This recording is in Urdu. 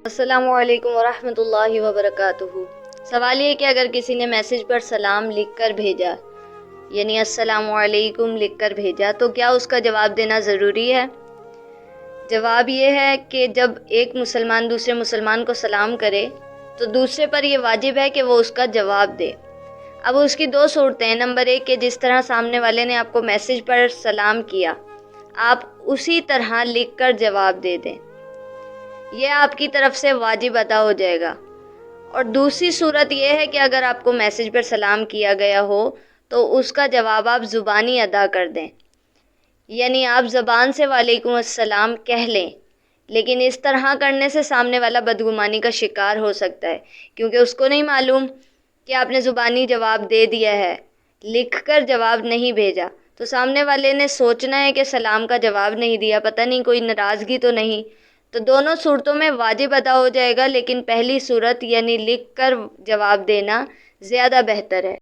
السلام علیکم ورحمۃ اللہ وبرکاتہ۔ سوال یہ کہ اگر کسی نے میسج پر سلام لکھ کر بھیجا، یعنی السلام علیکم لکھ کر بھیجا، تو کیا اس کا جواب دینا ضروری ہے؟ جواب یہ ہے کہ جب ایک مسلمان دوسرے مسلمان کو سلام کرے تو دوسرے پر یہ واجب ہے کہ وہ اس کا جواب دے۔ اب اس کی دو صورتیں ہیں۔ نمبر 1 کہ جس طرح سامنے والے نے آپ کو میسج پر سلام کیا، آپ اسی طرح لکھ کر جواب دے دیں، یہ آپ کی طرف سے واجب ادا ہو جائے گا۔ اور دوسری صورت یہ ہے کہ اگر آپ کو میسج پر سلام کیا گیا ہو تو اس کا جواب آپ زبانی ادا کر دیں، یعنی آپ زبان سے وعلیکم السلام کہہ لیں، لیکن اس طرح کرنے سے سامنے والا بدگمانی کا شکار ہو سکتا ہے، کیونکہ اس کو نہیں معلوم کہ آپ نے زبانی جواب دے دیا ہے، لکھ کر جواب نہیں بھیجا، تو سامنے والے نے سوچنا ہے کہ سلام کا جواب نہیں دیا، پتہ نہیں کوئی ناراضگی تو نہیں۔ تو دونوں صورتوں میں واجب ادا ہو جائے گا، لیکن پہلی صورت یعنی لکھ کر جواب دینا زیادہ بہتر ہے۔